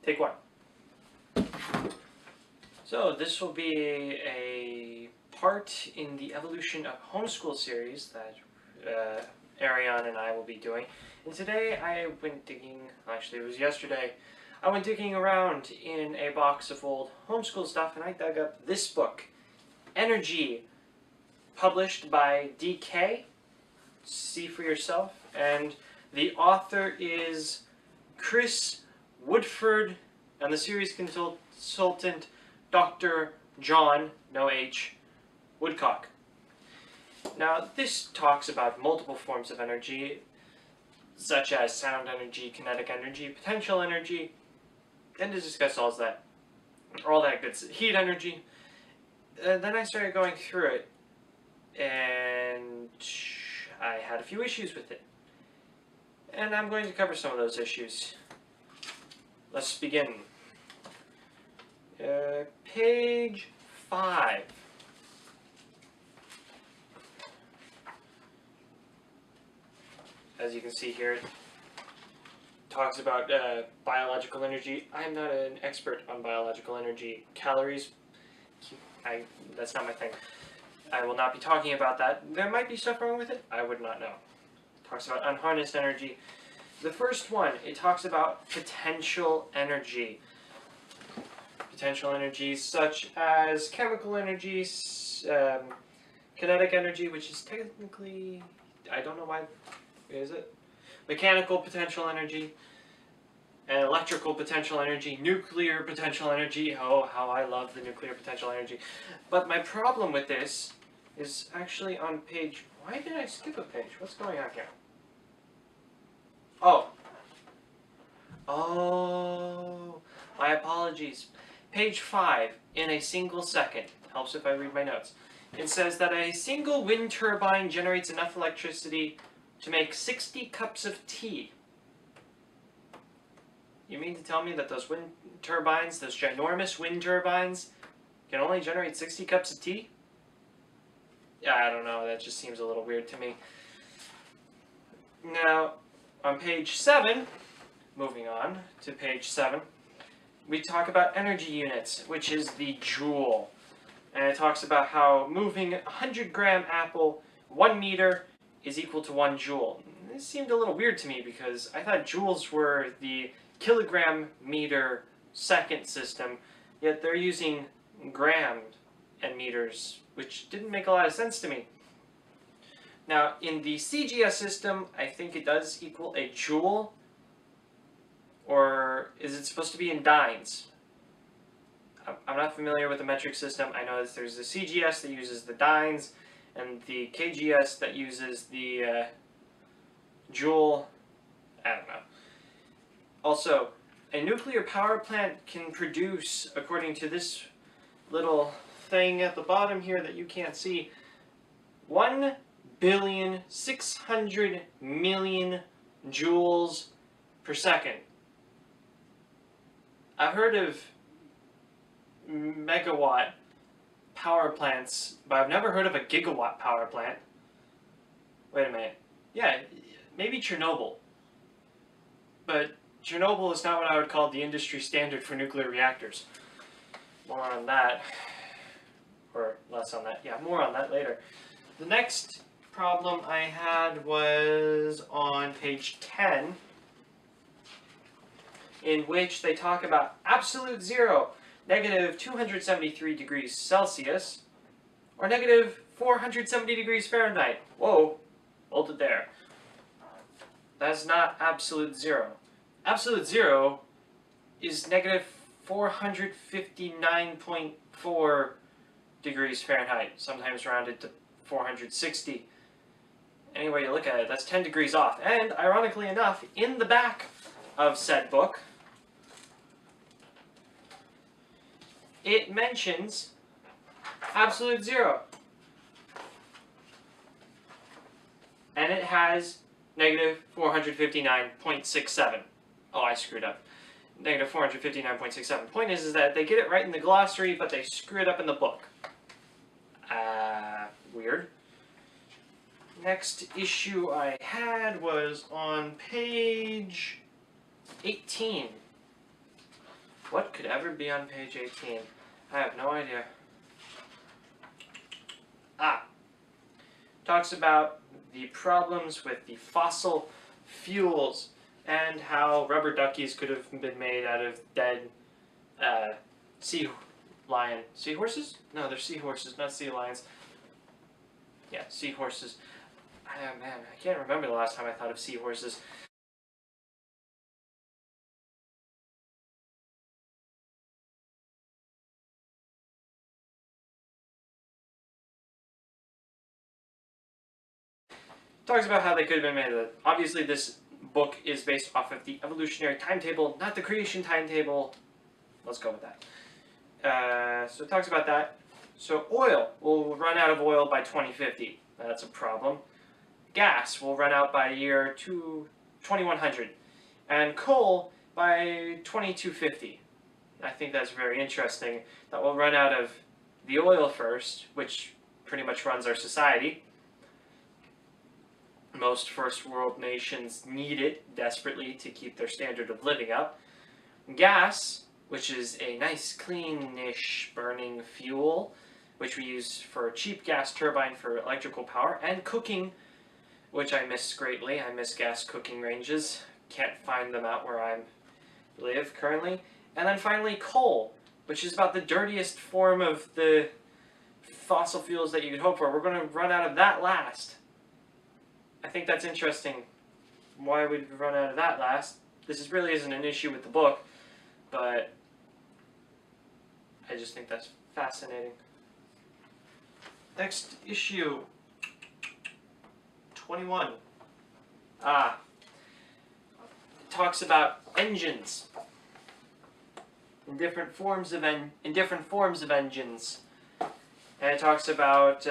Take one. So this will be a part in the Evolution of Homeschool series that Ariane and I will be doing. And today I went digging, actually it was yesterday, I went digging around in a box of old homeschool stuff and I dug up this book, Energy, published by DK. See for yourself. And the author is Chris Woodford and the series consultant Dr. John, no H, Woodcock. Now, this talks about multiple forms of energy, such as sound energy, kinetic energy, potential energy, and to discuss all that good stuff, heat energy. Then I started going through it, and I had a few issues with it. And I'm going to cover some of those issues. Let's begin. Page 5. As you can see here, it talks about biological energy. I'm not an expert on biological energy. Calories, that's not my thing. I will not be talking about that. There might be stuff wrong with it. I would not know. It talks about unharnessed energy. The first one, it talks about potential energy. Potential energies such as chemical energy, kinetic energy, which is technically, I don't know why, is it? Mechanical potential energy, and electrical potential energy, nuclear potential energy. Oh, how I love the nuclear potential energy. But my problem with this is actually on page, why did I skip a page? What's going on here? Oh, my apologies. Page 5, in a single second. Helps if I read my notes. It says that a single wind turbine generates enough electricity to make 60 cups of tea. You mean to tell me that those wind turbines, those ginormous wind turbines, can only generate 60 cups of tea? Yeah, I don't know. That just seems a little weird to me. Now, on page 7, moving on to page 7, we talk about energy units, which is the joule. And it talks about how moving a 100-gram apple 1 meter is equal to 1 joule. This seemed a little weird to me because I thought joules were the kilogram meter second system, yet they're using gram and meters, which didn't make a lot of sense to me. Now, in the CGS system, I think it does equal a joule. Or is it supposed to be in dynes? I'm not familiar with the metric system. I know that there's the CGS that uses the dynes, and the KGS that uses the joule. I don't know. Also, a nuclear power plant can produce, according to this little thing at the bottom here that you can't see, 1,600,000,000 joules per second. I've heard of megawatt power plants, but I've never heard of a gigawatt power plant. Wait a minute. Yeah, maybe Chernobyl. But Chernobyl is not what I would call the industry standard for nuclear reactors. More on that. Or less on that. Yeah, more on that later. The next problem I had was on page 10. In which they talk about absolute zero, negative 273 degrees Celsius, or negative 470 degrees Fahrenheit. Whoa, hold it there. That's not absolute zero. Absolute zero is negative 459.4 degrees Fahrenheit, sometimes rounded to 460. Any way you look at it, that's 10 degrees off. And, ironically enough, in the back of said book, it mentions absolute zero. And it has negative 459.67. Oh, I screwed up. Negative 459.67. Point is that they get it right in the glossary, but they screw it up in the book. Weird. Next issue I had was on page 18. What could ever be on page 18? I have no idea. Talks about the problems with the fossil fuels and how rubber duckies could have been made out of dead seahorses? No, they're seahorses, not sea lions. Yeah, seahorses. Oh, man, I can't remember the last time I thought of seahorses. Talks about how they could have been made of it. Obviously, this book is based off of the evolutionary timetable, not the creation timetable. Let's go with that. So it talks about that. So oil will run out of oil by 2050. That's a problem. Gas will run out by year 2100. And coal by 2250. I think that's very interesting. That we'll run out of the oil first, which pretty much runs our society. Most first world nations need it desperately to keep their standard of living up. Gas, which is a nice cleanish burning fuel, which we use for a cheap gas turbine for electrical power, and cooking, which I miss greatly. I miss gas cooking ranges. Can't find them out where I live currently. And then finally coal, which is about the dirtiest form of the fossil fuels that you could hope for. We're going to run out of that last. I think that's interesting. Why we'd run out of that last. This really isn't an issue with the book, but I just think that's fascinating. Next issue, 21. It talks about engines in different forms of engines, and it talks about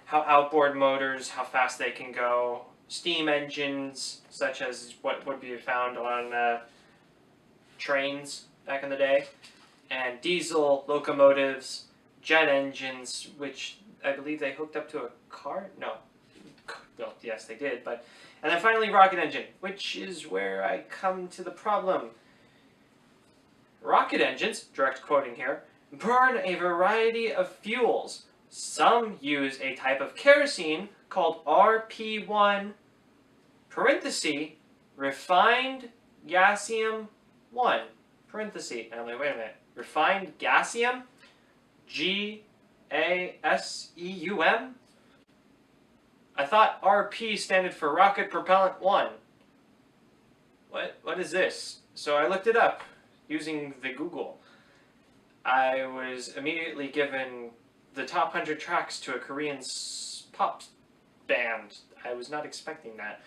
how outboard motors, how fast they can go, steam engines, such as what would be found on trains back in the day, and diesel locomotives, jet engines, which I believe they hooked up to a car? No. Well, yes, they did, but... And then finally, rocket engine, which is where I come to the problem. Rocket engines, direct quoting here, burn a variety of fuels. Some use a type of kerosene called RP1, parenthesis, refined gaseum-1, parenthesis. Now, wait a minute. Refined gaseum? G-A-S-E-U-M? I thought RP standard for rocket propellant 1. What is this? So I looked it up using the Google. I was immediately given the top 100 tracks to a Korean pop band. I was not expecting that.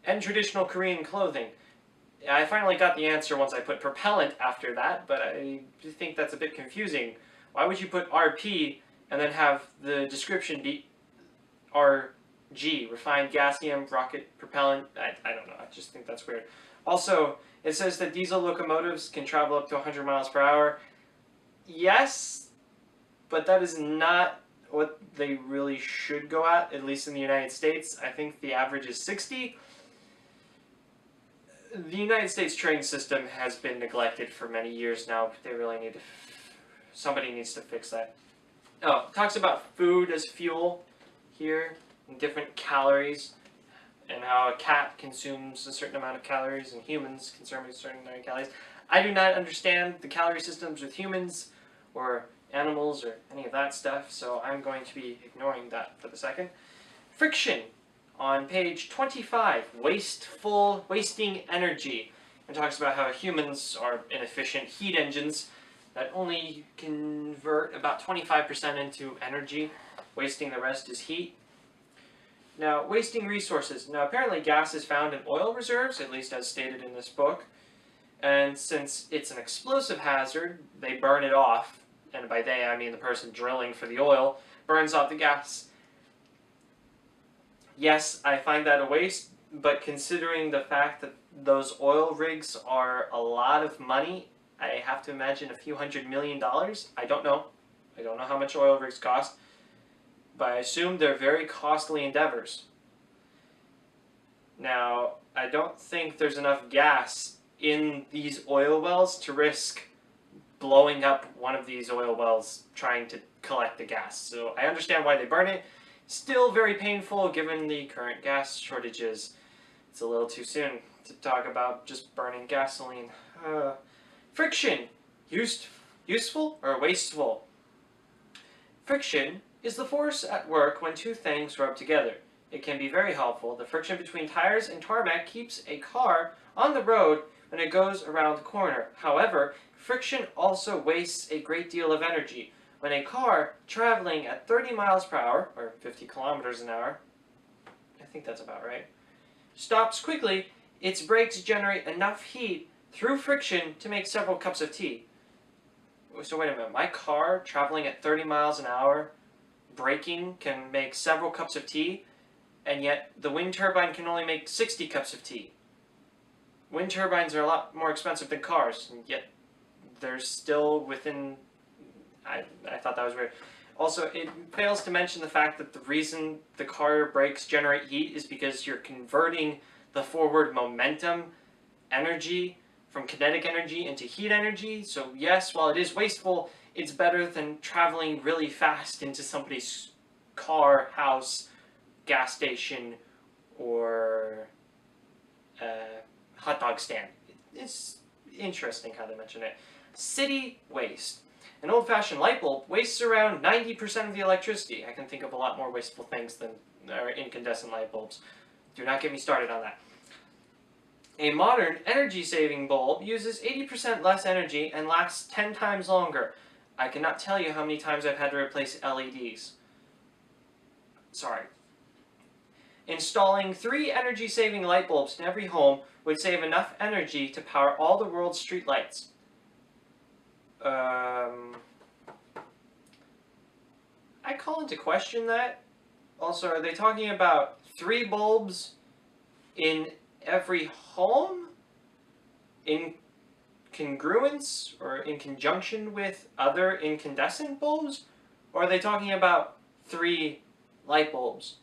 And traditional Korean clothing. I finally got the answer once I put propellant after that, but I think that's a bit confusing. Why would you put RP and then have the description be RG, refined gaseum, rocket propellant? I don't know, I just think that's weird. Also, it says that diesel locomotives can travel up to 100 miles per hour. Yes, but that is not what they really should go at least in the United States. I think the average is 60. The United States train system has been neglected for many years now. They really need to... Somebody needs to fix that. Oh, it talks about food as fuel here, and different calories, and how a cat consumes a certain amount of calories and humans consume a certain amount of calories. I do not understand the calorie systems with humans or animals or any of that stuff, so I'm going to be ignoring that for the second. Friction on page 25, wasting energy. It talks about how humans are inefficient heat engines that only convert about 25% into energy. Wasting the rest is heat. Now, wasting resources. Now, apparently gas is found in oil reserves, at least as stated in this book. And since it's an explosive hazard, they burn it off. And by they, I mean the person drilling for the oil, burns off the gas. Yes, I find that a waste, but considering the fact that those oil rigs are a lot of money, I have to imagine a few $100 million. I don't know. I don't know how much oil rigs cost, but I assume they're very costly endeavors. Now, I don't think there's enough gas in these oil wells to risk blowing up one of these oil wells trying to collect the gas. So I understand why they burn it. Still very painful given the current gas shortages. It's a little too soon to talk about just burning gasoline. Friction. Useful or wasteful? Friction is the force at work when two things rub together. It can be very helpful. The friction between tires and tarmac keeps a car on the road when it goes around the corner. However, friction also wastes a great deal of energy. When a car traveling at 30 miles per hour, or 50 kilometers an hour, I think that's about right, stops quickly, its brakes generate enough heat through friction to make several cups of tea. So wait a minute, my car traveling at 30 miles an hour, braking can make several cups of tea, and yet the wind turbine can only make 60 cups of tea. Wind turbines are a lot more expensive than cars, and yet they're still within... I thought that was weird. Also, it fails to mention the fact that the reason the car brakes generate heat is because you're converting the forward momentum energy from kinetic energy into heat energy. So yes, while it is wasteful, it's better than traveling really fast into somebody's car, house, gas station, or hot dog stand. It's interesting how they mention it. City waste. An old-fashioned light bulb wastes around 90% of the electricity. I can think of a lot more wasteful things than incandescent light bulbs. Do not get me started on that. A modern energy-saving bulb uses 80% less energy and lasts 10 times longer. I cannot tell you how many times I've had to replace LEDs. Sorry. Installing 3 energy-saving light bulbs in every home would save enough energy to power all the world's streetlights. I call into question that. Also, are they talking about 3 bulbs in every home? In congruence or in conjunction with other incandescent bulbs? Or are they talking about 3 light bulbs?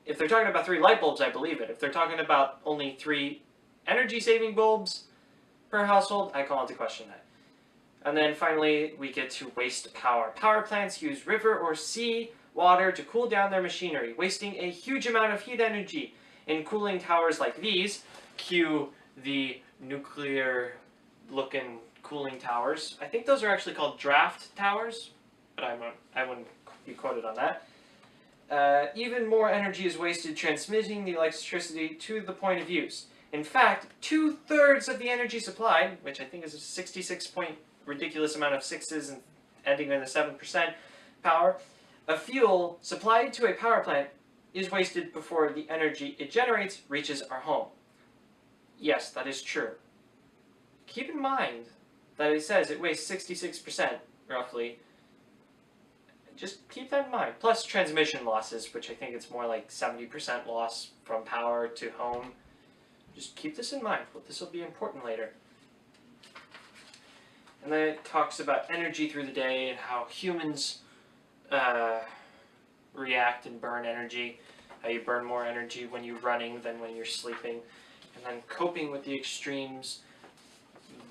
If they're talking about 3 light bulbs, I believe it. If they're talking about only 3 energy-saving bulbs per household, I call into question that. And then finally, we get to waste power. Power plants use river or sea water to cool down their machinery, wasting a huge amount of heat energy. In cooling towers like these, cue the nuclear-looking cooling towers. I think those are actually called draft towers, but I wouldn't be quoted on that. Even more energy is wasted transmitting the electricity to the point of use. In fact, 2/3 of the energy supplied, which I think is a 66 point ridiculous amount of 6's and ending in the 7% power, a fuel supplied to a power plant is wasted before the energy it generates reaches our home. Yes, that is true. Keep in mind that it says it wastes 66%, roughly. Just keep that in mind. Plus transmission losses, which I think it's more like 70% loss from power to home. Just keep this in mind. This will be important later. And then it talks about energy through the day and how humans react and burn energy. How you burn more energy when you're running than when you're sleeping. And then coping with the extremes.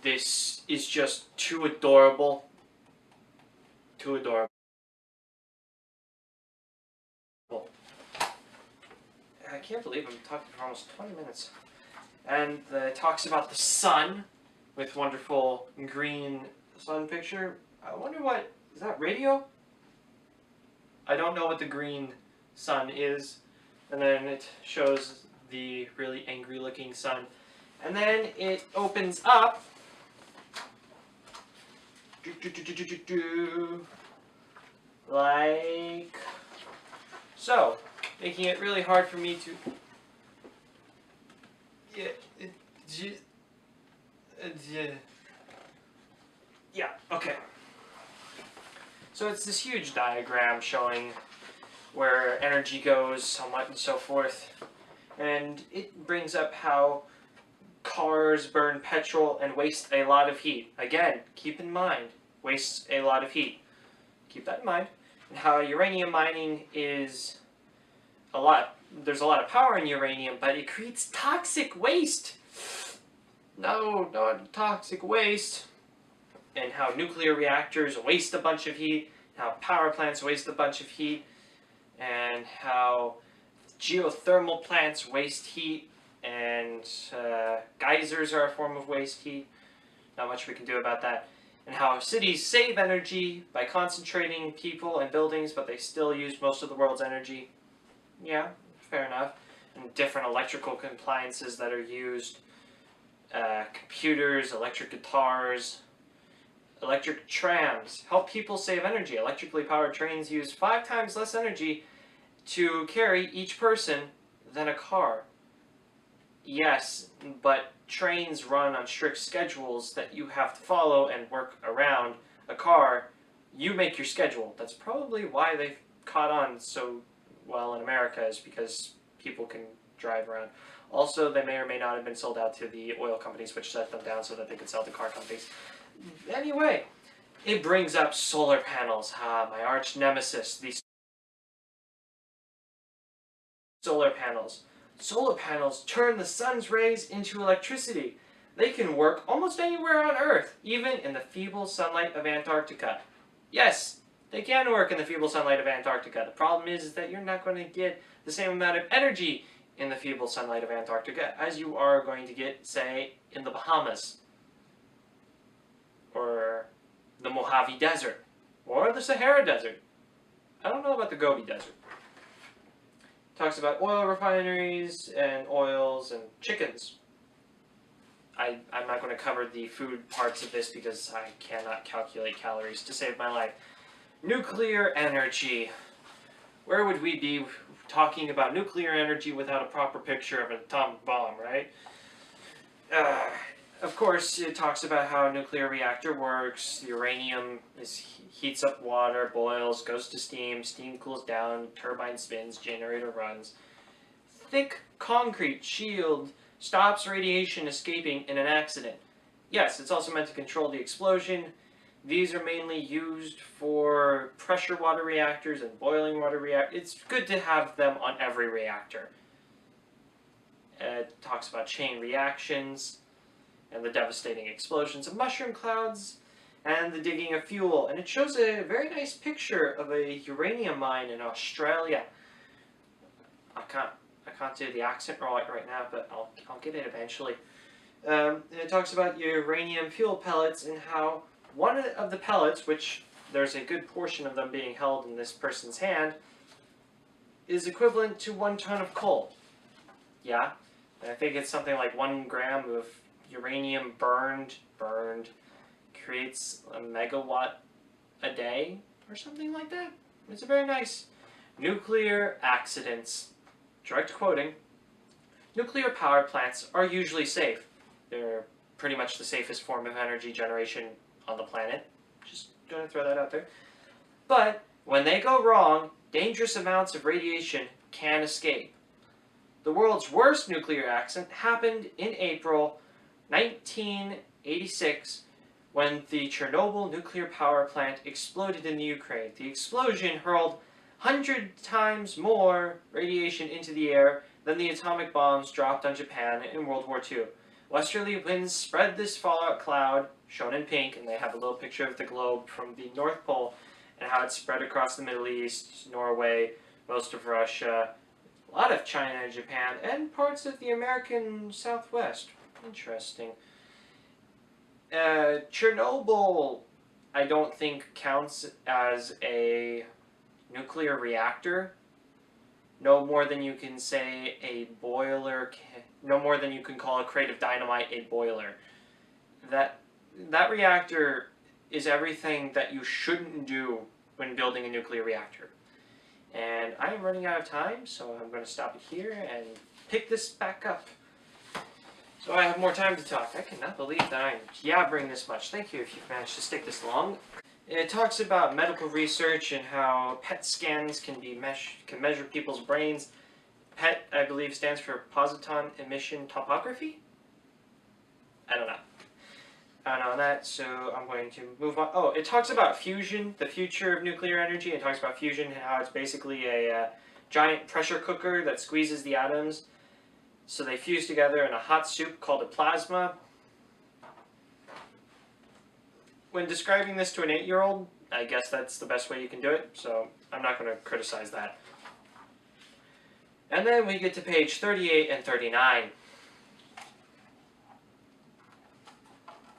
This is just too adorable. Too adorable. I can't believe I'm talking for almost 20 minutes. And it talks about the sun with wonderful green sun picture. I wonder what, is that radio? I don't know what the green sun is. And then it shows the really angry looking sun. And then it opens up. Like so. Making it really hard for me to... Yeah, okay. So it's this huge diagram showing where energy goes, so much and so forth. And it brings up how cars burn petrol and waste a lot of heat. Again, keep in mind, wastes a lot of heat. Keep that in mind. And how uranium mining is there's a lot of power in uranium, but it creates toxic waste. No, not toxic waste. and how nuclear reactors waste a bunch of heat, how power plants waste a bunch of heat, and how geothermal plants waste heat, and geysers are a form of waste heat. Not much we can do about that. And how cities save energy by concentrating people and buildings, but they still use most of the world's energy. Yeah, fair enough. And different electrical appliances that are used. Computers, electric guitars, electric trams help people save energy. Electrically powered trains use 5 times less energy to carry each person than a car. Yes, but trains run on strict schedules that you have to follow and work around. A car, you make your schedule. That's probably why they've caught on so well in America, is because people can drive around. Also, they may or may not have been sold out to the oil companies, which shut them down so that they could sell to car companies. Anyway, it brings up solar panels. My arch nemesis, these solar panels. Solar panels turn the sun's rays into electricity. They can work almost anywhere on Earth, even in the feeble sunlight of Antarctica. Yes, they can work in the feeble sunlight of Antarctica. The problem is that you're not going to get the same amount of energy in the feeble sunlight of Antarctica as you are going to get, say, in the Bahamas, or the Mojave Desert, or the Sahara Desert. I don't know about the Gobi Desert. Talks about oil refineries and oils and chickens. I'm not going to cover the food parts of this because I cannot calculate calories to save my life. Nuclear energy. Where would we be talking about nuclear energy without a proper picture of an atomic bomb, right? Of course, it talks about how a nuclear reactor works. The uranium heats up water, boils, goes to steam cools down, turbine spins, generator runs. Thick concrete shield stops radiation escaping in an accident. Yes, it's also meant to control the explosion. These are mainly used for pressure water reactors and boiling water reactors. It's good to have them on every reactor. It talks about chain reactions and the devastating explosions of mushroom clouds and the digging of fuel. And it shows a very nice picture of a uranium mine in Australia. I can't do the accent right now, but I'll get it eventually. And it talks about uranium fuel pellets and how one of the pellets, which there's a good portion of them being held in this person's hand, is equivalent to 1 ton of coal. Yeah, and I think it's something like 1 gram of uranium burned creates a megawatt a day or something like that. It's a very nice. Nuclear accidents. Direct quoting. Nuclear power plants are usually safe. They're pretty much the safest form of energy generation on the planet. Just gonna throw that out there. But when they go wrong, dangerous amounts of radiation can escape. The world's worst nuclear accident happened in April 1986 when the Chernobyl nuclear power plant exploded in the Ukraine. The explosion hurled 100 times more radiation into the air than the atomic bombs dropped on Japan in World War II. Westerly winds spread this fallout cloud, shown in pink, and they have a little picture of the globe from the North Pole and how it spread across the Middle East, Norway, most of Russia, a lot of China and Japan, and parts of the American Southwest. Interesting. Chernobyl, I don't think counts as a nuclear reactor. No more than you can say a boiler, no more than you can call a crate of dynamite a boiler. That reactor is everything that you shouldn't do when building a nuclear reactor. And I am running out of time, so I'm going to stop it here and pick this back up. So I have more time to talk. I cannot believe that I'm yabbering this much. Thank you if you've managed to stick this long. It talks about medical research and how PET scans can measure people's brains. PET, I believe, stands for positron emission topography? I don't know. I don't know that, so I'm going to move on. Oh, it talks about fusion, the future of nuclear energy. It talks about fusion and how it's basically a giant pressure cooker that squeezes the atoms so they fuse together in a hot soup called a plasma. when describing this to an 8-year-old, I guess that's the best way you can do it, so I'm not going to criticize that. And then we get to page 38 and 39.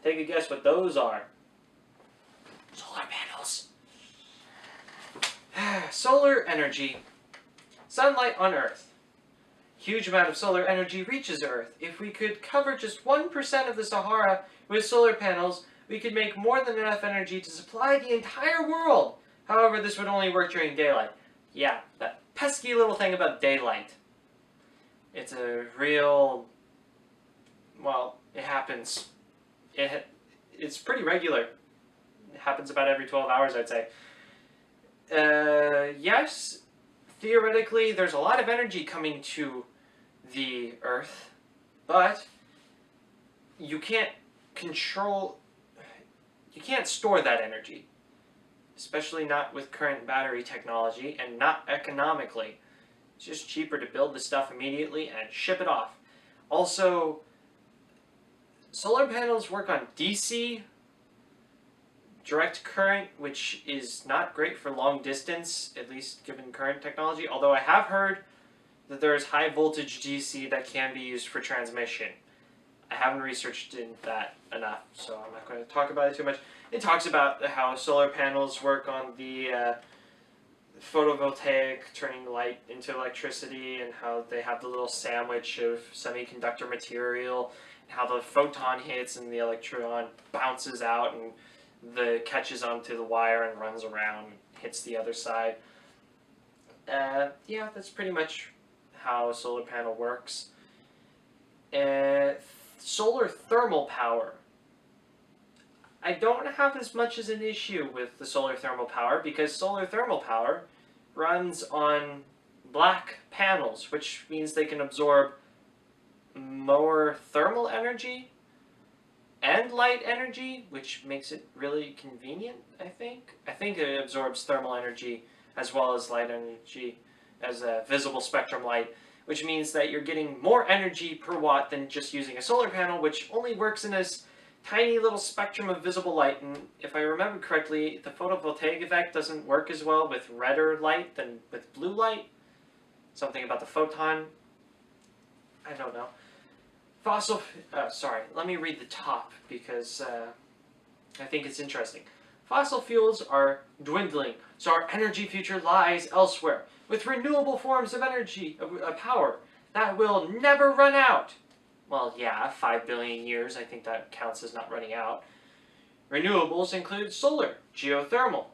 Take a guess what those are. Solar panels. Solar energy. Sunlight on Earth. Huge amount of solar energy reaches Earth. If we could cover just 1% of the Sahara with solar panels, we could make more than enough energy to supply the entire world. However, this would only work during daylight. Yeah, that pesky little thing about daylight. It's a real... well, it happens. It's pretty regular. It happens about every 12 hours, I'd say. Yes, theoretically, there's a lot of energy coming to the Earth, but you can't store that energy, especially not with current battery technology and not economically. It's just cheaper to build the stuff immediately and ship it off. Also, solar panels work on DC, direct current, which is not great for long distance, at least given current technology, although I have heard that there is high voltage DC that can be used for transmission. I haven't researched in that enough, so I'm not going to talk about it too much. It talks about how solar panels work on the photovoltaic, turning light into electricity, and how they have the little sandwich of semiconductor material, and how the photon hits and the electron bounces out and catches onto the wire and runs around and hits the other side. Yeah, that's pretty much how a solar panel works. Solar thermal power. I don't have as much as an issue with the solar thermal power because solar thermal power runs on black panels, which means they can absorb more thermal energy and light energy, which makes it really convenient, I think. I think it absorbs thermal energy as well as light energy as a visible spectrum light, which means that you're getting more energy per watt than just using a solar panel, which only works in this tiny little spectrum of visible light. And if I remember correctly, the photovoltaic effect doesn't work as well with redder light than with blue light. Something about the photon. I don't know. Sorry, let me read the top because I think it's interesting. Fossil fuels are dwindling, so our energy future lies elsewhere, with renewable forms of energy, power, that will never run out. Well, yeah, 5 billion years, I think that counts as not running out. Renewables include solar, geothermal,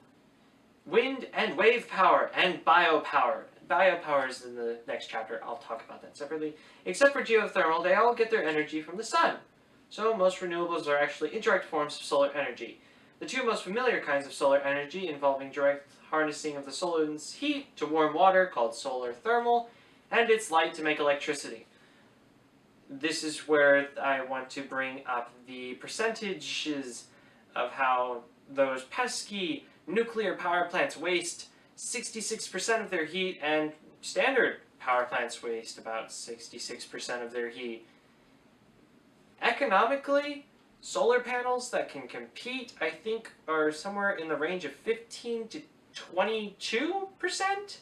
wind and wave power, and biopower. Biopower is in the next chapter. I'll talk about that separately. Except for geothermal, they all get their energy from the sun. So most renewables are actually indirect forms of solar energy. The two most familiar kinds of solar energy involving direct harnessing of the sun's heat to warm water, called solar thermal, and its light to make electricity. This is where I want to bring up the percentages of how those pesky nuclear power plants waste 66% of their heat, and standard power plants waste about 66% of their heat. Economically, solar panels that can compete, I think, are somewhere in the range of 15 to 22%.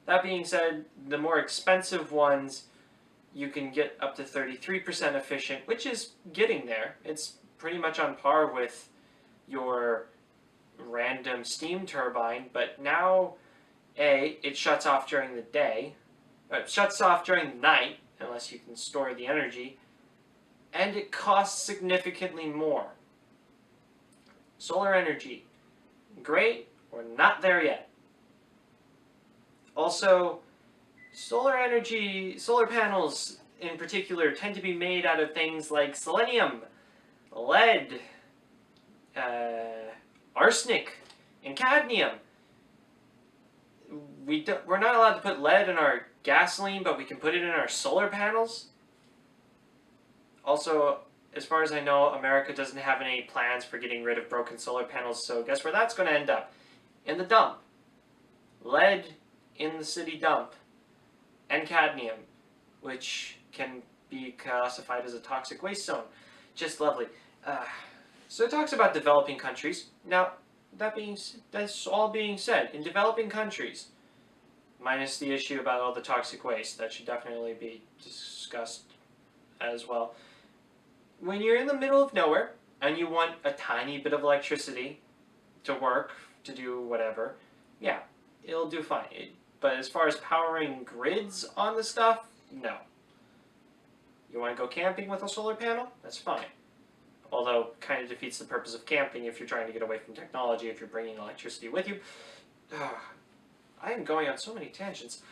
That being said, the more expensive ones, you can get up to 33% efficient, which is getting there. It's pretty much on par with your random steam turbine, but now, it shuts off during the day, it shuts off during the night, unless you can store the energy, and it costs significantly more. Solar energy, great, we're not there yet. Also, solar panels in particular tend to be made out of things like selenium, lead, arsenic, and cadmium. We're not allowed to put lead in our gasoline, but we can put it in our solar panels. Also, as far as I know, America doesn't have any plans for getting rid of broken solar panels, so guess where that's going to end up? In the dump. Lead in the city dump. And cadmium, which can be classified as a toxic waste zone. Just lovely. So it talks about developing countries. Now, that's all being said, in developing countries, minus the issue about all the toxic waste, that should definitely be discussed as well. When you're in the middle of nowhere and you want a tiny bit of electricity to work, to do whatever, yeah, it'll do fine. But as far as powering grids on the stuff, no. You want to go camping with a solar panel? That's fine. Although, kind of defeats the purpose of camping if you're trying to get away from technology, if you're bringing electricity with you. I am going on so many tangents.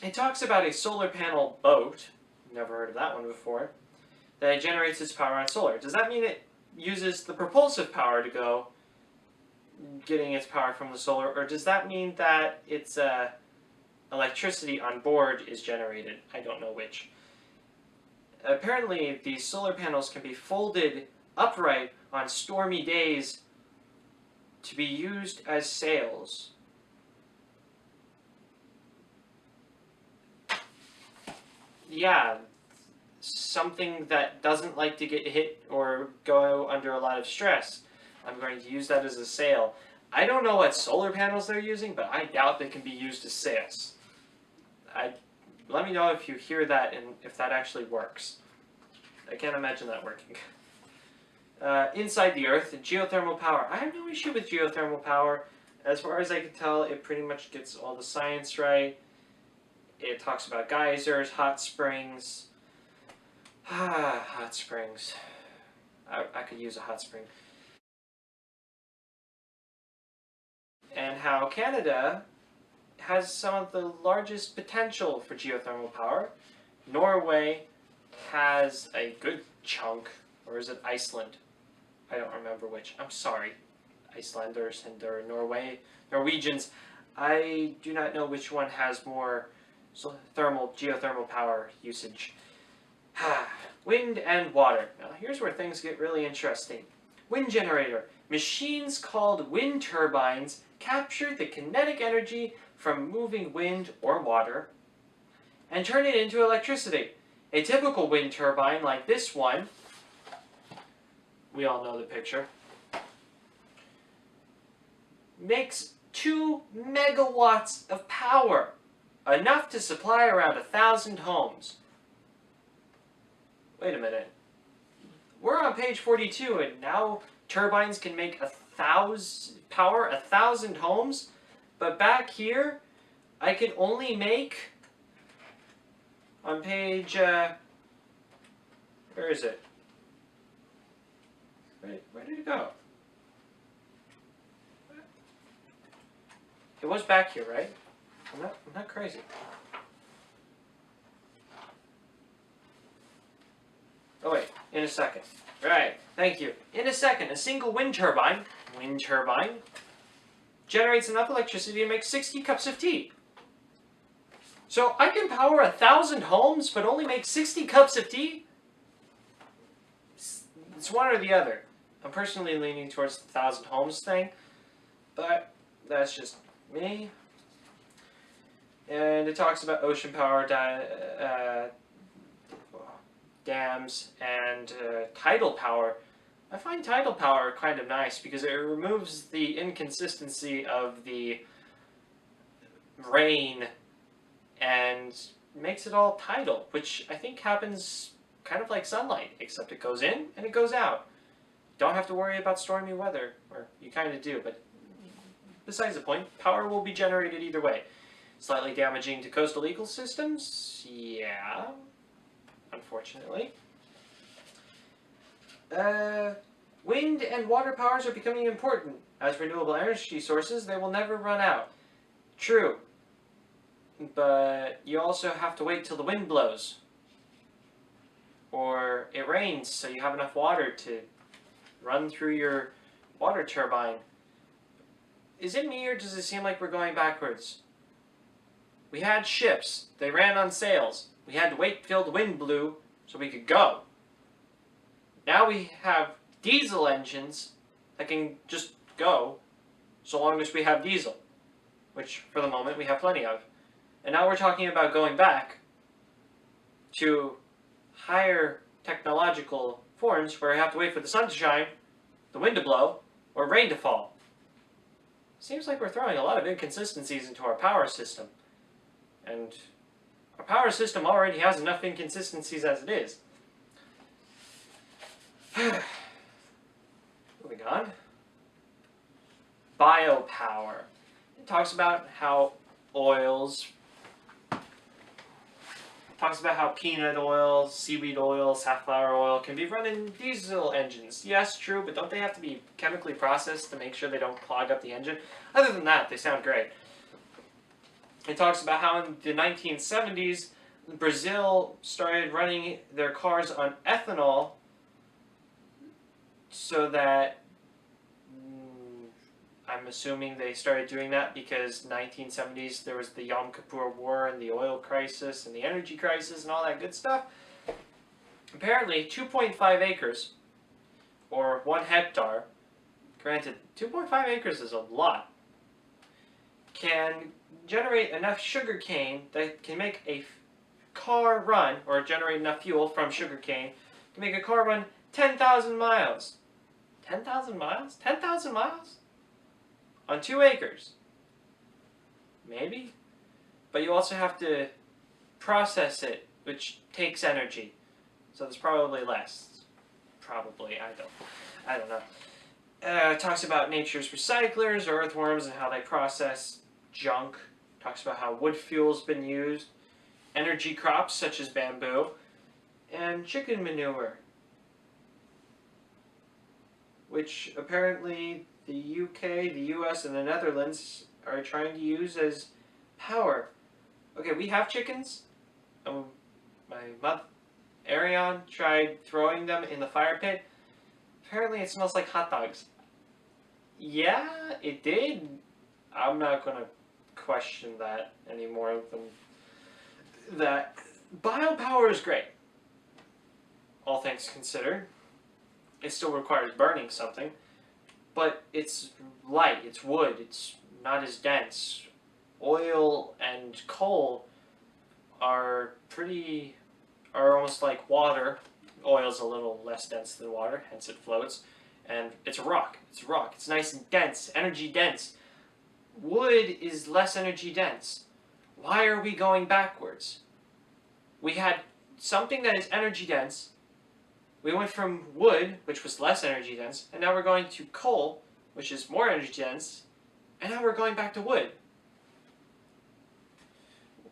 It talks about a solar panel boat, never heard of that one before, that generates its power on solar. Does that mean it uses the propulsive power to go getting its power from the solar, or does that mean that its electricity on board is generated? I don't know which. Apparently, these solar panels can be folded upright on stormy days to be used as sails. Yeah, something that doesn't like to get hit or go under a lot of stress. I'm going to use that as a sail. I don't know what solar panels they're using, but I doubt they can be used as sails. Let me know if you hear that and if that actually works. I can't imagine that working. Inside the Earth, geothermal power. I have no issue with geothermal power. As far as I can tell, it pretty much gets all the science right. It talks about geysers, hot springs. Hot springs. I could use a hot spring. And how Canada has some of the largest potential for geothermal power. Norway has a good chunk, or is it Iceland? I don't remember which. I'm sorry, Icelanders and or Norwegians. I do not know which one has more geothermal power usage. Wind and water. Now here's where things get really interesting. Wind generator. Machines called wind turbines capture the kinetic energy from moving wind or water and turn it into electricity. A typical wind turbine like this one, we all know the picture, makes 2 megawatts of power, enough to supply around 1,000 homes. Wait a minute. We're on page 42 and now turbines can make 1,000 homes, but back here I can only make on page where is it? Where did it go? It was back here, right? I'm not crazy. Oh wait, in a second. Right, thank you. In a second, a single wind turbine generates enough electricity to make 60 cups of tea. So I can power 1,000 homes, but only make 60 cups of tea? It's one or the other. I'm personally leaning towards the 1,000 homes thing, but that's just me. And it talks about ocean power, dams, and tidal power. I find tidal power kind of nice because it removes the inconsistency of the rain and makes it all tidal, which I think happens kind of like sunlight, except it goes in and it goes out. Don't have to worry about stormy weather, or you kind of do, but besides the point, power will be generated either way. Slightly damaging to coastal ecosystems? Yeah, unfortunately. Wind and water powers are becoming important. As renewable energy sources, they will never run out. True. But you also have to wait till the wind blows. Or it rains, so you have enough water to run through your water turbine. Is it me, or does it seem like we're going backwards? We had ships. They ran on sails. We had to wait till the wind blew so we could go. Now we have diesel engines that can just go so long as we have diesel, which for the moment we have plenty of. And now we're talking about going back to higher technological forms where we have to wait for the sun to shine, the wind to blow, or rain to fall. Seems like we're throwing a lot of inconsistencies into our power system. And our power system already has enough inconsistencies as it is. Moving on. Biopower. It talks about how peanut oil, seaweed oil, safflower oil can be run in diesel engines. Yes, true, but don't they have to be chemically processed to make sure they don't clog up the engine? Other than that, they sound great. It talks about how in the 1970s, Brazil started running their cars on ethanol so that I'm assuming they started doing that because 1970s there was the Yom Kippur War and the oil crisis and the energy crisis and all that good stuff. Apparently 2.5 acres or 1 hectare, granted 2.5 acres is a lot, can generate enough sugar cane that can make a car run, or generate enough fuel from sugar cane to make a car run 10,000 miles. 10,000 miles? 10,000 miles? On 2 acres. Maybe? But you also have to process it, which takes energy. So there's probably less. Probably, I don't know. It talks about nature's recyclers, or earthworms, and how they process junk. Talks about how wood fuel's been used. Energy crops such as bamboo. And chicken manure. Which apparently the UK, the US, and the Netherlands are trying to use as power. Okay, we have chickens. My mother, Arion, tried throwing them in the fire pit. Apparently it smells like hot dogs. Yeah, it did. I'm not going to question that any more than that. Biopower is great, all things considered. It still requires burning something, but it's light, it's wood, it's not as dense. Oil and coal are almost like water. Oil's a little less dense than water, hence it floats. And it's a rock. It's nice and dense, energy dense. Wood is less energy dense. Why are we going backwards? We had something that is energy dense. We went from wood, which was less energy dense, and now we're going to coal, which is more energy dense, and now we're going back to wood.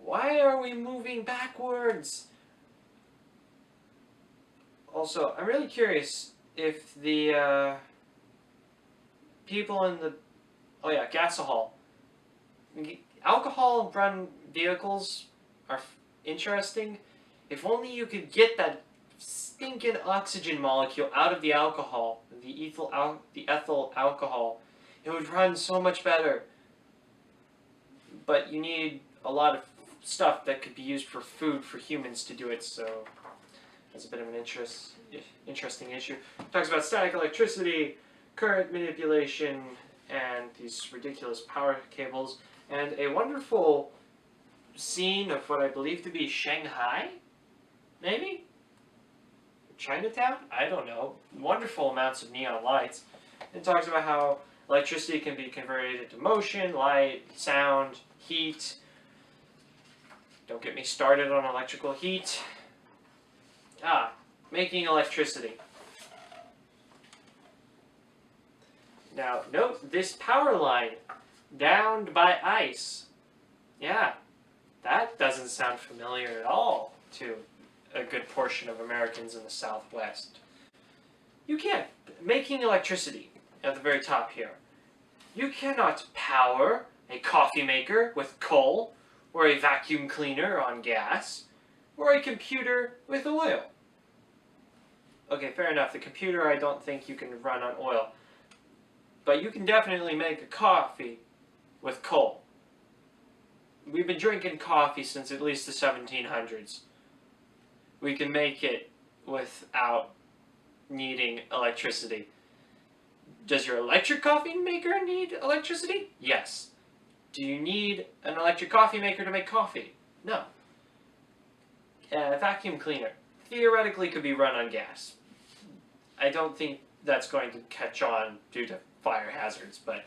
Why are we moving backwards? Also, I'm really curious if the people in the gasohol. Alcohol-run vehicles are interesting. If only you could get that stinking oxygen molecule out of the alcohol, the ethyl alcohol, it would run so much better. But you need a lot of stuff that could be used for food for humans to do it, so that's a bit of an interesting issue. It talks about static electricity, current manipulation, and these ridiculous power cables, and a wonderful scene of what I believe to be Shanghai, maybe? Chinatown? I don't know. Wonderful amounts of neon lights. It talks about how electricity can be converted into motion, light, sound, heat. Don't get me started on electrical heat. Making electricity. Now, note this power line, downed by ice. Yeah, that doesn't sound familiar at all to a good portion of Americans in the Southwest. You can't. Making electricity at the very top here. You cannot power a coffee maker with coal, or a vacuum cleaner on gas, or a computer with oil. Okay, fair enough. The computer I don't think you can run on oil. But you can definitely make a coffee with coal. We've been drinking coffee since at least the 1700s. We can make it without needing electricity. Does your electric coffee maker need electricity? Yes. Do you need an electric coffee maker to make coffee? No. A vacuum cleaner theoretically could be run on gas. I don't think that's going to catch on due to fire hazards, but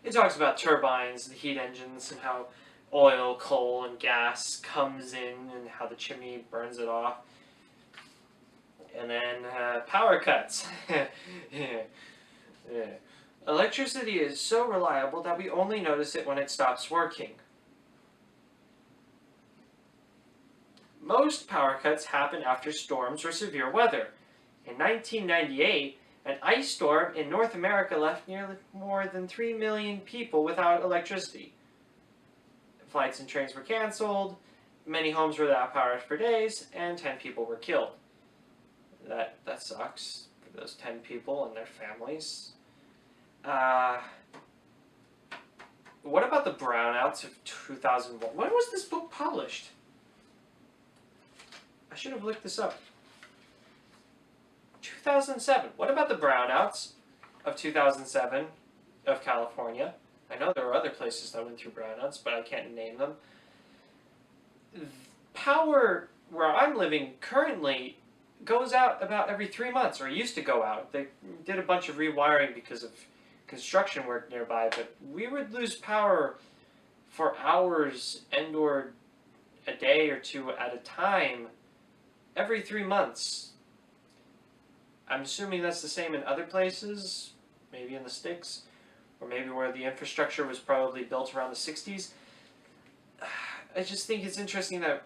it talks about turbines, the heat engines, and how oil, coal, and gas comes in and how the chimney burns it off. And then power cuts. Yeah. Electricity is so reliable that we only notice it when it stops working. Most power cuts happen after storms or severe weather. In 1998, an ice storm in North America left nearly more than 3 million people without electricity. Flights and trains were canceled, many homes were without power for days, and 10 people were killed. That sucks for those 10 people and their families. What about the brownouts of 2001? When was this book published? I should have looked this up. 2007. What about the brownouts of 2007 of California? I know there are other places that went through brownouts, but I can't name them. Power where I'm living currently goes out about every 3 months, or used to go out. They did a bunch of rewiring because of construction work nearby, but we would lose power for hours and or a day or two at a time every 3 months. I'm assuming that's the same in other places, maybe in the sticks, or maybe where the infrastructure was probably built around the 60s. I just think it's interesting that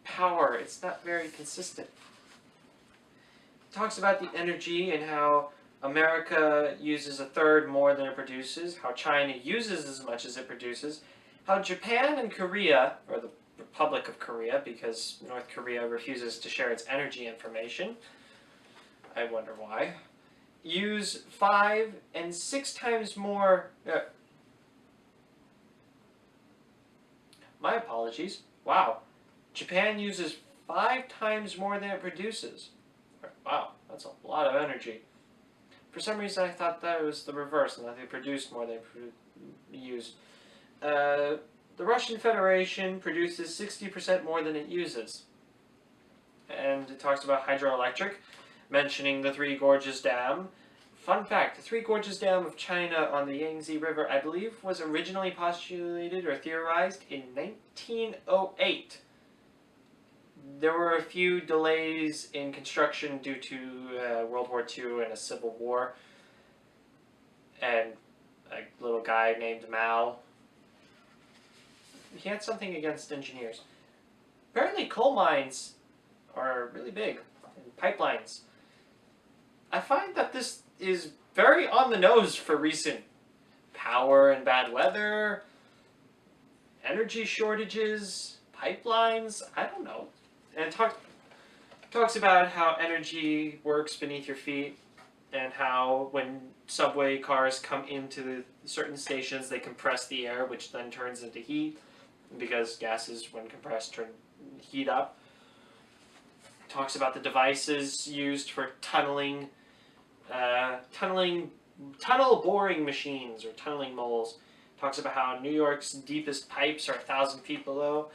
power, it's not very consistent. It talks about the energy and how America uses a third more than it produces, how China uses as much as it produces, how Japan and Korea, or the Republic of Korea, because North Korea refuses to share its energy information, I wonder why, use 5 and 6 times more... my apologies. Wow. Japan uses 5 times more than it produces. Wow, that's a lot of energy. For some reason I thought that it was the reverse, and that they produced more than they used. The Russian Federation produces 60% more than it uses. And it talks about hydroelectric, mentioning the Three Gorges Dam. Fun fact, the Three Gorges Dam of China on the Yangtze River, I believe, was originally postulated or theorized in 1908. There were a few delays in construction due to World War II and a civil war. And a little guy named Mao, he had something against engineers. Apparently coal mines are really big, and pipelines. I find that this is very on the nose for recent power and bad weather, energy shortages, pipelines, I don't know. And it talks about how energy works beneath your feet, and how when subway cars come into certain stations, they compress the air, which then turns into heat, because gases, when compressed, turn heat up. It talks about the devices used for tunneling, tunnel boring machines, or tunneling moles. It talks about how New York's deepest pipes are 1,000 feet below.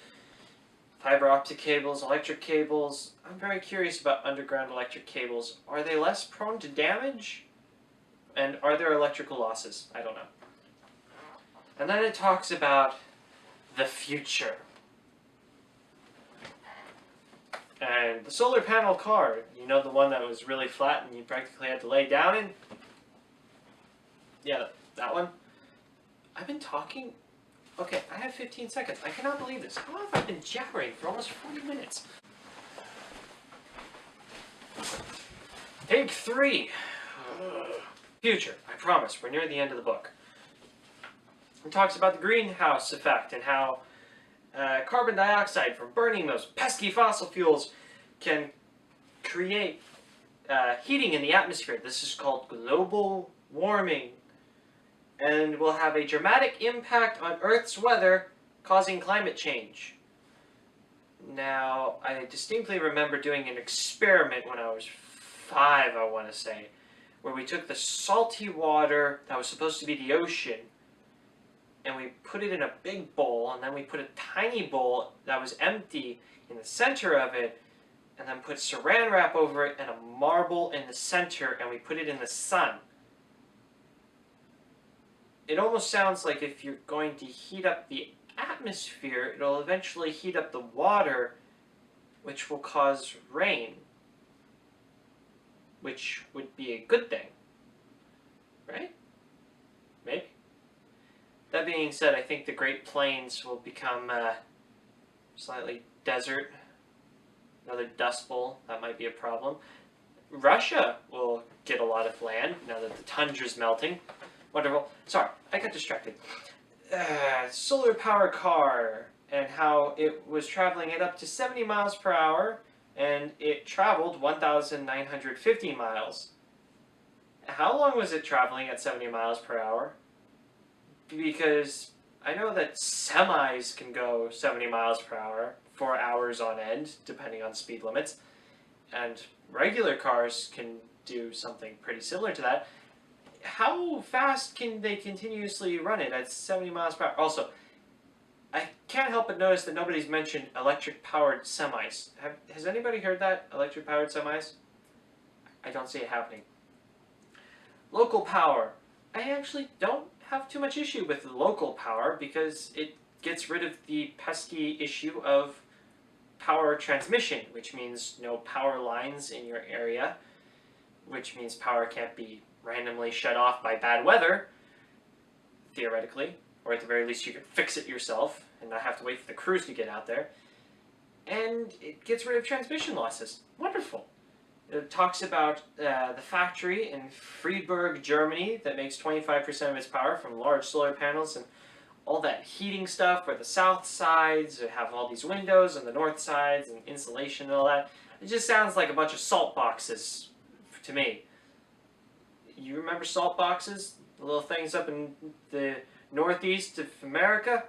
Fiber optic cables, electric cables. I'm very curious about underground electric cables. Are they less prone to damage? And are there electrical losses? I don't know. And then it talks about the future. And the solar panel car, you know, the one that was really flat and you practically had to lay down in? Yeah, that one. I've been talking... Okay, I have 15 seconds. I cannot believe this. How have I been jabbering for almost 40 minutes? Take 3. Future. I promise. We're near the end of the book. It talks about the greenhouse effect and how carbon dioxide from burning those pesky fossil fuels can create heating in the atmosphere. This is called global warming, and will have a dramatic impact on Earth's weather, causing climate change. Now, I distinctly remember doing an experiment when I was 5, I want to say, where we took the salty water that was supposed to be the ocean, and we put it in a big bowl, and then we put a tiny bowl that was empty in the center of it, and then put saran wrap over it and a marble in the center, and we put it in the sun. It almost sounds like if you're going to heat up the atmosphere, it'll eventually heat up the water, which will cause rain, which would be a good thing, right? Maybe. That being said, I think the Great Plains will become slightly desert, another dust bowl. That might be a problem. Russia will get a lot of land now that the tundra's melting. Wonderful. Sorry, I got distracted. Solar power car, and how it was traveling at up to 70 miles per hour, and it traveled 1,950 miles. How long was it traveling at 70 miles per hour? Because I know that semis can go 70 miles per hour for hours on end, depending on speed limits, and regular cars can do something pretty similar to that. How fast can they continuously run it at 70 miles per hour? Also, I can't help but notice that nobody's mentioned electric-powered semis. Has anybody heard that? Electric-powered semis? I don't see it happening. Local power. I actually don't have too much issue with the local power because it gets rid of the pesky issue of power transmission, which means no power lines in your area, which means power can't be randomly shut off by bad weather, theoretically, or at the very least you can fix it yourself and not have to wait for the crews to get out there. And it gets rid of transmission losses. Wonderful. It talks about the factory in Freiburg, Germany, that makes 25% of its power from large solar panels and all that heating stuff, where the south sides have all these windows and the north sides and insulation and all that. It just sounds like a bunch of salt boxes to me. You remember salt boxes? The little things up in the northeast of America?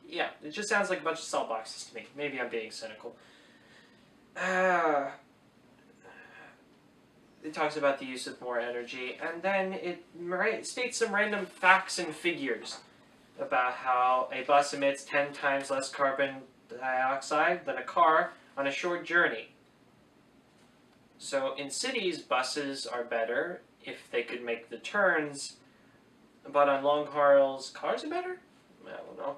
Yeah, it just sounds like a bunch of salt boxes to me. Maybe I'm being cynical. It talks about the use of more energy, and then it states some random facts and figures about how a bus emits 10 times less carbon dioxide than a car on a short journey. So in cities, buses are better if they could make the turns, but on long hauls, cars are better? I don't know.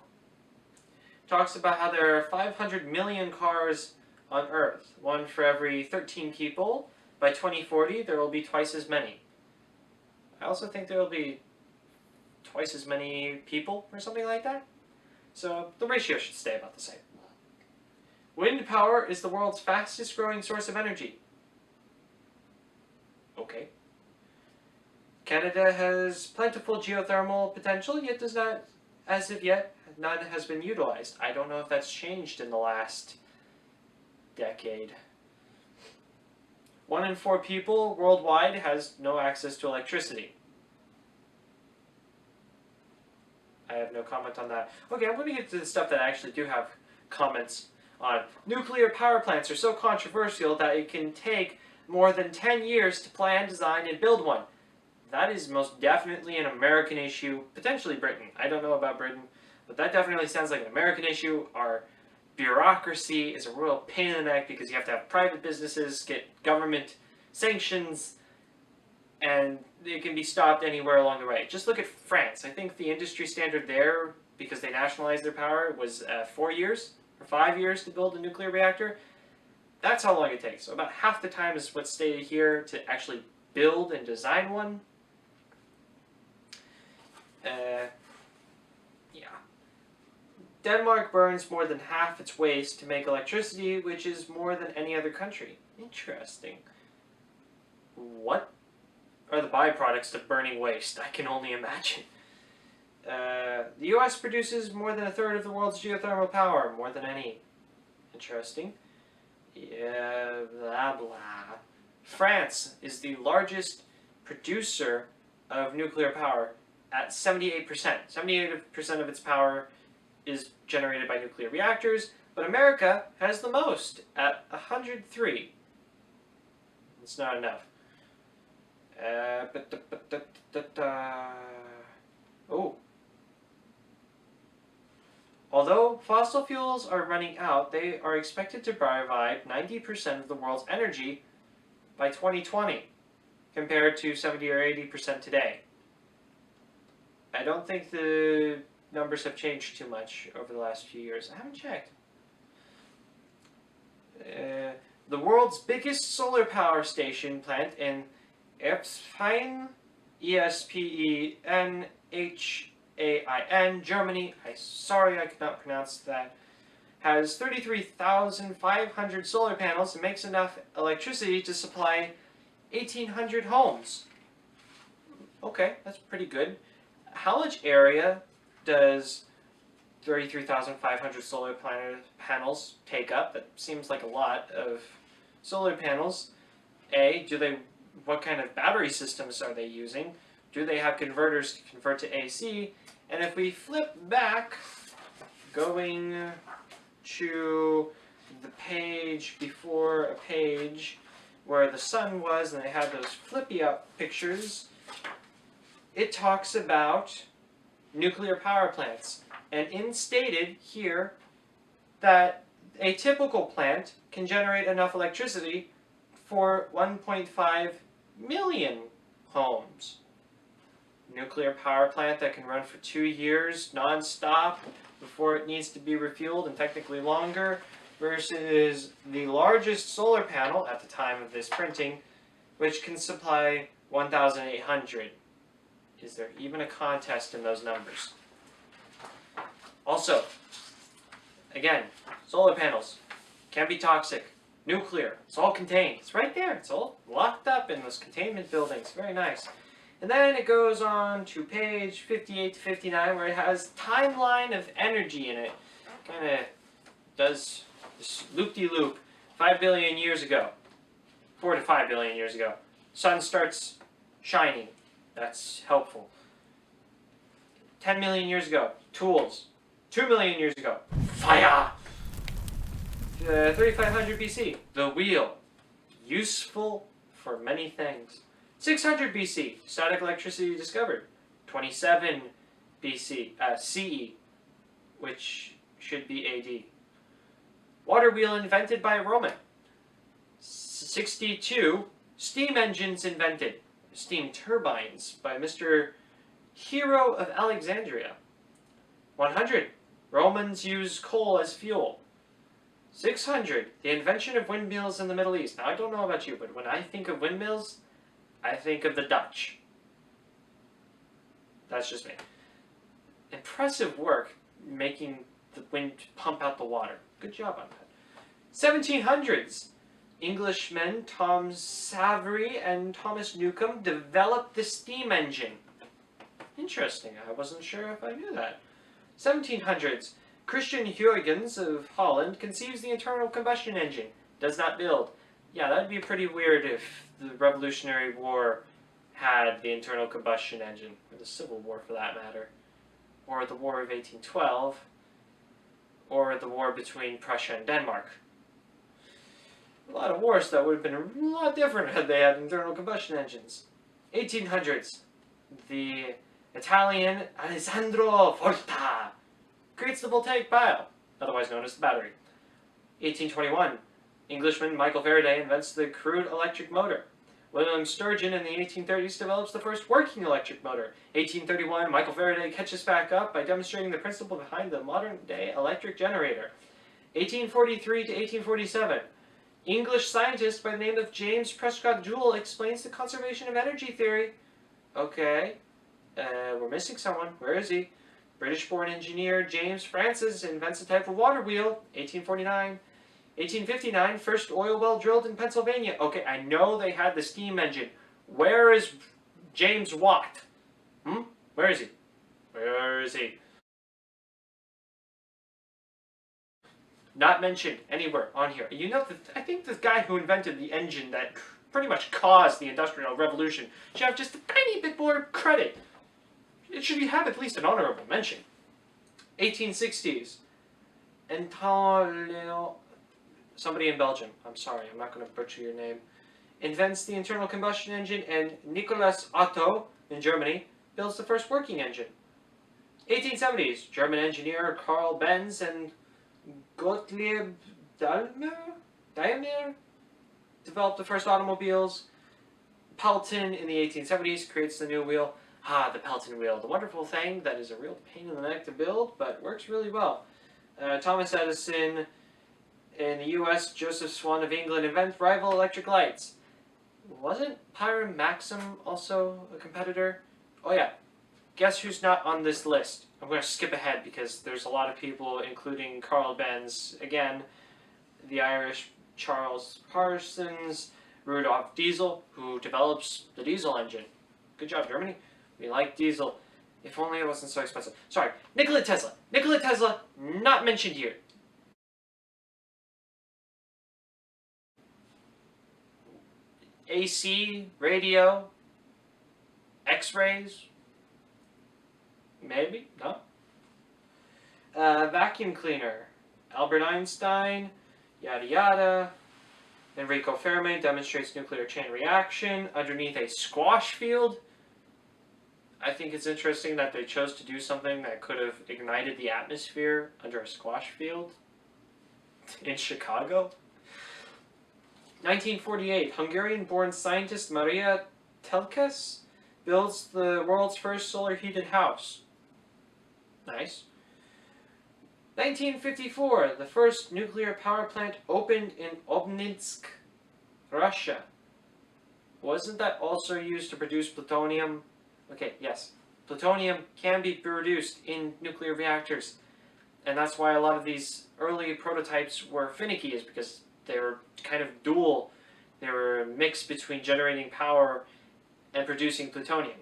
Talks about how there are 500 million cars on Earth, one for every 13 people. By 2040, there will be twice as many. I also think there will be twice as many people, or something like that. So the ratio should stay about the same. Wind power is the world's fastest growing source of energy. Okay. Canada has plentiful geothermal potential, yet does not, as of yet, none has been utilized. I don't know if that's changed in the last decade. 1 in 4 people worldwide has no access to electricity. I have no comment on that. Okay, I'm going to get to the stuff that I actually do have comments on. Nuclear power plants are so controversial that it can take more than 10 years to plan, design, and build one. That is most definitely an American issue, potentially Britain. I don't know about Britain, but that definitely sounds like an American issue. Our bureaucracy is a real pain in the neck because you have to have private businesses get government sanctions, and it can be stopped anywhere along the way. Just look at France. I think the industry standard there, because they nationalized their power, was 4 years or 5 years to build a nuclear reactor. That's how long it takes. So about half the time is what's stated here to actually build and design one. Denmark burns more than half its waste to make electricity, which is more than any other country. Interesting. What are the byproducts of burning waste? I can only imagine. The US produces more than a third of the world's geothermal power, more than any. Interesting. Yeah, blah blah. France is the largest producer of nuclear power at 78%. 78% of its power is generated by nuclear reactors, but America has the most at 103. It's not enough. Oh. Although fossil fuels are running out, they are expected to provide 90% of the world's energy by 2020, compared to 70 or 80% today. I don't think the numbers have changed too much over the last few years. I haven't checked. The world's biggest solar power station plant in Espen, Espenhain, Germany, sorry I could not pronounce that, has 33,500 solar panels and makes enough electricity to supply 1,800 homes. Okay, that's pretty good. How much area does 33,500 solar panels take up? That seems like a lot of solar panels. What kind of battery systems are they using? Do they have converters to convert to AC? And if we flip back, going to the page before a page where the sun was, and they had those flippy up pictures, it talks about nuclear power plants. And instated here that a typical plant can generate enough electricity for 1.5 million homes. Nuclear power plant that can run for 2 years non-stop before it needs to be refueled, and technically longer, versus the largest solar panel at the time of this printing, which can supply 1,800. Is there even a contest in those numbers? Also, again, solar panels can be toxic. Nuclear, it's all contained. It's right there. It's all locked up in those containment buildings. Very nice. And then it goes on to page 58 to 59, where it has timeline of energy in it. Kind of does this loop-de-loop. 5 billion years ago, 4 to 5 billion years ago, sun starts shining. That's helpful. 10 million years ago, tools. 2 million years ago, fire! 3500 BC, the wheel. Useful for many things. 600 BC, static electricity discovered. 27 BC, CE, which should be AD. Water wheel invented by a Roman. 62, steam engines invented. Steam turbines by Mr. Hero of Alexandria. 100, Romans used coal as fuel. 600, the invention of windmills in the Middle East. Now, I don't know about you, but when I think of windmills, I think of the Dutch. That's just me. Impressive work making the wind pump out the water. Good job on that. 1700s, Englishmen Tom Savery and Thomas Newcomb developed the steam engine. Interesting, I wasn't sure if I knew that. 1700s, Christian Huygens of Holland conceives the internal combustion engine. Does not build. Yeah, that'd be pretty weird if the Revolutionary War had the internal combustion engine, or the Civil War for that matter, or the War of 1812, or the war between Prussia and Denmark. A lot of wars that would have been a lot different had they had internal combustion engines. 1800s, the Italian Alessandro Volta creates the voltaic pile, otherwise known as the battery. 1821, Englishman Michael Faraday invents the crude electric motor. William Sturgeon in the 1830s develops the first working electric motor. 1831, Michael Faraday catches back up by demonstrating the principle behind the modern-day electric generator. 1843 to 1847, English scientist by the name of James Prescott Joule explains the conservation of energy theory. Okay, we're missing someone. Where is he? British-born engineer James Francis invents a type of water wheel. 1849. 1859, first oil well drilled in Pennsylvania. Okay, I know they had the steam engine. Where is James Watt? Where is he? Where is he? Not mentioned anywhere on here. You know, I think the guy who invented the engine that pretty much caused the Industrial Revolution should have just a tiny bit more credit. It should have at least an honorable mention. 1860s. Antonio... Somebody in Belgium, I'm sorry, I'm not going to butcher your name, invents the internal combustion engine, and Nicolas Otto in Germany builds the first working engine. 1870s, German engineer Karl Benz and Gottlieb Daimler developed the first automobiles. Pelton in the 1870s creates the new wheel. The Pelton wheel, the wonderful thing that is a real pain in the neck to build, but works really well. Thomas Edison in the U.S., Joseph Swan of England invent rival electric lights. Wasn't Hiram Maxim also a competitor? Oh yeah. Guess who's not on this list? I'm going to skip ahead because there's a lot of people, including Karl Benz, again, the Irish Charles Parsons, Rudolf Diesel, who develops the diesel engine. Good job, Germany. We like diesel. If only it wasn't so expensive. Sorry, Nikola Tesla. Nikola Tesla, not mentioned here. AC, radio, X-rays, maybe, no. Vacuum cleaner, Albert Einstein, yada yada. Enrico Fermi demonstrates nuclear chain reaction underneath a squash field. I think it's interesting that they chose to do something that could have ignited the atmosphere under a squash field in Chicago. 1948, Hungarian-born scientist Maria Telkes builds the world's first solar-heated house. Nice. 1954, the first nuclear power plant opened in Obninsk, Russia. Wasn't that also used to produce plutonium? Okay, yes. Plutonium can be produced in nuclear reactors. And that's why a lot of these early prototypes were finicky, is because they were kind of dual. They were a mix between generating power and producing plutonium.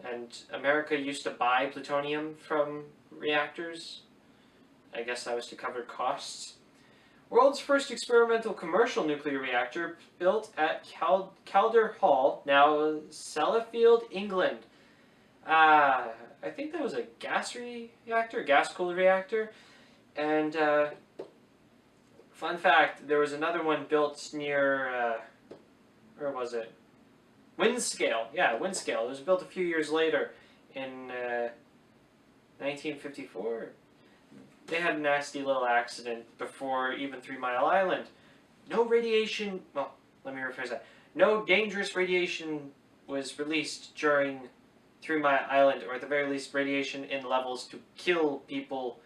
And America used to buy plutonium from reactors. I guess that was to cover costs. World's first experimental commercial nuclear reactor built at Calder Hall, now Sellafield, England. I think that was a gas reactor, gas-cooled reactor. And fun fact, there was another one built near, where was it? Windscale. Yeah, Windscale. It was built a few years later in 1954. They had a nasty little accident before even 3 Mile Island. No radiation, well, let me rephrase that. No dangerous radiation was released during 3 Mile Island, or at the very least, radiation in levels to kill people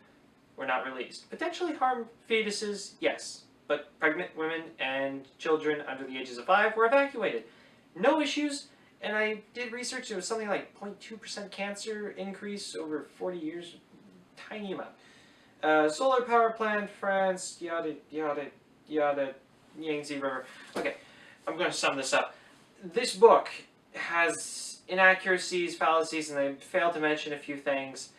were not released. Potentially harm fetuses, yes, but pregnant women and children under the ages of 5 were evacuated. No issues, and I did research, it was something like 0.2% cancer increase over 40 years, tiny amount. Solar power plant, France, yada, yada, yada, Yangtze River. Okay, I'm going to sum this up. This book has inaccuracies, fallacies, and they fail to mention a few things.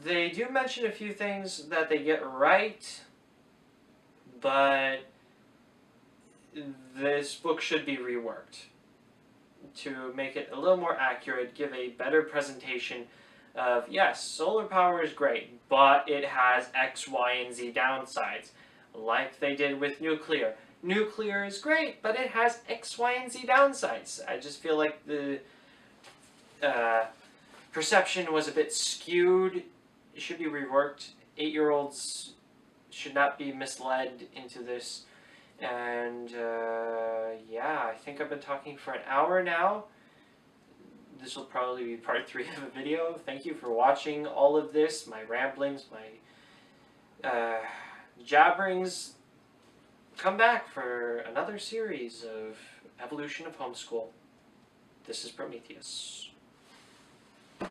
They do mention a few things that they get right, but this book should be reworked to make it a little more accurate, give a better presentation of, yes, solar power is great, but it has X, Y, and Z downsides, like they did with nuclear. Nuclear is great, but it has X, Y, and Z downsides. I just feel like the perception was a bit skewed. It should be reworked. 8-year-olds should not be misled into this. And yeah, I think I've been talking for an hour now. This will probably be part 3 of a video. Thank you for watching all of this, my ramblings, my jabberings. Come back for another series of Evolution of Homeschool. This is Prometheus.